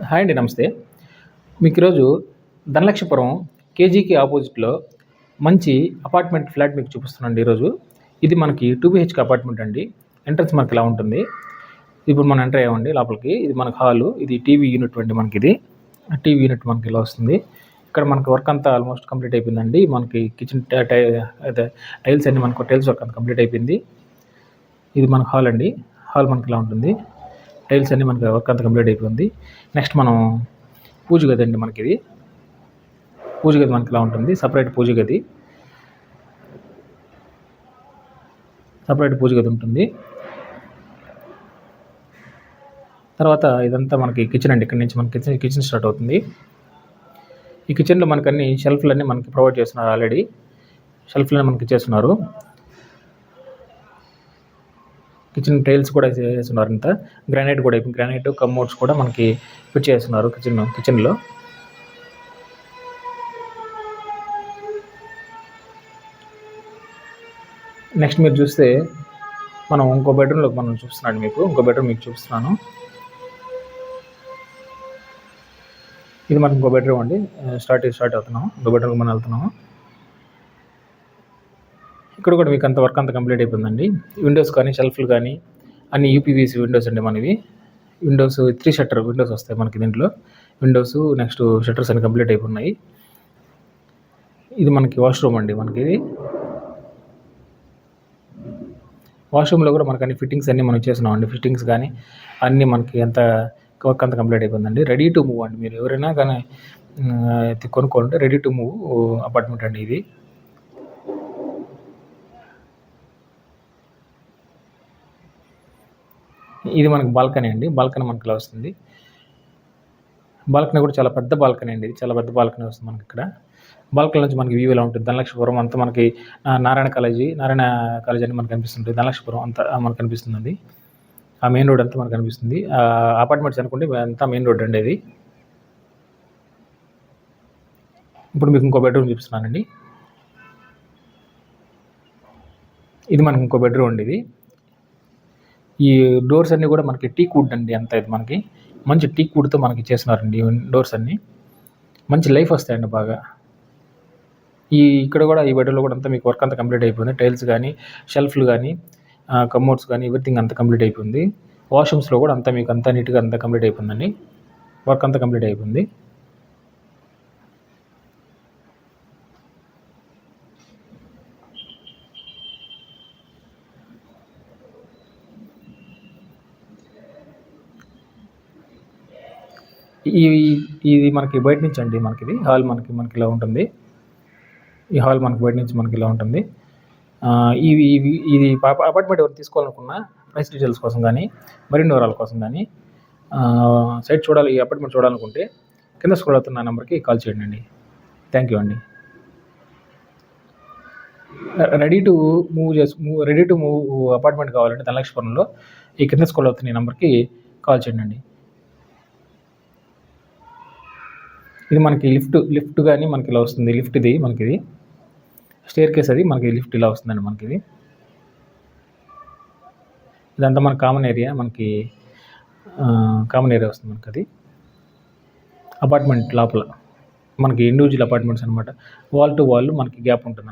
Hi అండి. నమస్తే. మీకు ఈరోజు ధనలక్ష్మీపురం కేజీకి ఆపోజిట్‌లో మంచి అపార్ట్మెంట్ ఫ్లాట్ మీకు చూపిస్తున్నానండి ఈరోజు. ఇది మనకి 2 బీహెచ్‌కే అపార్ట్మెంట్ అండి. ఎంట్రన్స్ మనకి ఇలా ఉంటుంది. ఇప్పుడు మనం ఎంటర్ అయ్యామండి లోపలికి. ఇది మనకు హాలు. ఇది టీవీ యూనిట్ అండి మనకిది. టీవీ యూనిట్ మనకి ఇలా వస్తుంది. ఇక్కడ మనకి వర్క్ అంతా ఆల్మోస్ట్ కంప్లీట్ అయిపోయిందండి. మనకి కిచెన్ అదే టైల్స్ అన్నీ మనకు టైల్స్ వర్క్ అంతా కంప్లీట్ అయిపోయింది. ఇది మన హాల్ అండి. హాల్ మనకి ఇలా ఉంటుంది. టైల్స్ అన్నీ మనకి వర్క్ అంతా కంప్లీట్ అయిపోయింది. నెక్స్ట్ మనం పూజ గది అండి మనకిది. పూజ గది మనకి ఇలా ఉంటుంది. సపరేట్ పూజ గది ఉంటుంది. తర్వాత ఇదంతా మనకి కిచెన్ అండి. ఇక్కడ నుంచి మనకి కిచెన్ స్టార్ట్ అవుతుంది. ఈ కిచెన్లో మనకు అన్ని షెల్ఫ్లన్నీ మనకి ప్రొవైడ్ చేస్తున్నారు. ఆల్రెడీ షెల్ఫ్లన్నీ మనకి ఇచ్చేస్తున్నారు. కిచెన్ టైల్స్ కూడా వేస్తున్నారు. ఇంత గ్రానైట్ కూడా అయిపోయింది. గ్రానైట్ కమోడ్స్ కూడా మనకి ఫిట్ చేస్తున్నారు కిచెన్లో. నెక్స్ట్ మీరు చూస్తే మనం ఇంకో బెడ్రూమ్లోకి మనం చూస్తున్నాను మీకు. ఇంకో బెడ్రూమ్ మీకు చూపిస్తున్నాను. ఇది మనకి ఇంకో బెడ్రూమ్ అండి. స్టార్ట్ అవుతున్నాము. ఇంకో బెడ్రూమ్కి మనం వెళ్తున్నాము. ఇక్కడ కూడా మీకు అంత వర్క్ అంతా కంప్లీట్ అయిపోయిందండి. విండోస్ కానీ షెల్ఫ్లు కానీ అన్ని యూపీవీసీ విండోస్ అండి మనవి. విండోస్ 3 షట్టర్ విండోస్ వస్తాయి మనకి దీంట్లో. విండోస్ నెక్స్ట్ షట్టర్స్ అన్ని కంప్లీట్ అయిపోయినాయి. ఇది మనకి వాష్రూమ్ అండి మనకి. ఇది వాష్రూమ్లో కూడా మనకు అన్ని ఫిట్టింగ్స్ అన్నీ మనం చేస్తున్నాం అండి. ఫిట్టింగ్స్ కానీ అన్నీ మనకి అంత వర్క్ అంతా కంప్లీట్ అయిపోయిందండి. రెడీ టు మూవ్ అండి. మీరు ఎవరైనా కానీ కొనుక్కోవాలంటే రెడీ టు మూవ్ అపార్ట్మెంట్ అండి ఇది. ఇది మనకి బాల్కనీ అండి. బాల్కనీ మనకి ఇలా వస్తుంది. బాల్కనీ కూడా చాలా పెద్ద బాల్కనీ అండి. ఇది చాలా పెద్ద బాల్కనీ వస్తుంది మనకి ఇక్కడ. బాల్కనీ నుంచి మనకి వ్యూ ఇలా ఉంటుంది. ధనలక్ష్మీపురం అంతా మనకి నారాయణ కాలేజీ అని మనకు కనిపిస్తుంది. ధనలక్ష్మీపురం అంతా మనకు కనిపిస్తుందండి. ఆ మెయిన్ రోడ్ అంతా మనకు కనిపిస్తుంది. అపార్ట్మెంట్స్ అనుకోండి అంతా మెయిన్ రోడ్ అండి ఇది. ఇప్పుడు మీకు ఇంకో బెడ్రూమ్ చూపిస్తున్నానండి. ఇది మనకి ఇంకో బెడ్రూమ్ అండి. ఇది ఈ డోర్స్ అన్నీ కూడా మనకి టీక్ వుడ్ అండి. అంతా ఇది మనకి మంచి టీక్ వుడ్తో మనకి చేస్తున్నారండి డోర్స్ అన్నీ. మంచి లైఫ్ వస్తాయండి బాగా. ఇక్కడ కూడా ఈ బెడ్రూమ్లో కూడా అంతా మీకు వర్క్ అంతా కంప్లీట్ అయిపోయింది. టైల్స్ కానీ షెల్ఫ్లు కానీ కమోడ్స్ కానీ ఎవ్రీథింగ్ అంతా కంప్లీట్ అయిపోయింది. వాష్రూమ్స్లో కూడా అంతా మీకు అంతా నీట్గా అంతా కంప్లీట్ అయిపోయిందండి. వర్క్ అంతా కంప్లీట్ అయిపోయింది. ఇది మనకి బయట నుంచి అండి మనకి. ఇది హాల్ మనకి ఇలా ఉంటుంది. ఈ హాల్ మనకి బయట నుంచి మనకి ఇలా ఉంటుంది. ఇది అపార్ట్మెంట్ ఎవరు తీసుకోవాలనుకున్నా ప్రైస్ డీటెయిల్స్ కోసం కానీ మరిన్ని వివరాల కోసం కానీ సైట్ చూడాలి, ఈ అపార్ట్మెంట్ చూడాలనుకుంటే కింద స్క్రోల్ అవుతున్న నెంబర్కి కాల్ చేయండి అండి. థ్యాంక్ యూ అండి. రెడీ టు మూవ్ అపార్ట్మెంట్ కావాలంటే ధనలక్ష్మీపురంలో ఈ కింద స్క్రోల్ అవుతున్న ఈ నెంబర్కి కాల్ చేయండి అండి. ఇది మనకి లిఫ్ట్ కానీ మనకి ఇలా వస్తుంది. లిఫ్ట్ ఇది మనకిది స్టేర్ కేస్. అది మనకి లిఫ్ట్ ఇలా వస్తుందండి మనకిది. ఇదంతా మన కామన్ ఏరియా వస్తుంది మనకి. అది అపార్ట్మెంట్ లోపల మనకి ఇండివిజువల్ అపార్ట్మెంట్స్ అనమాట. వాల్ టు వాల్ మనకి గ్యాప్ ఉంటుంది.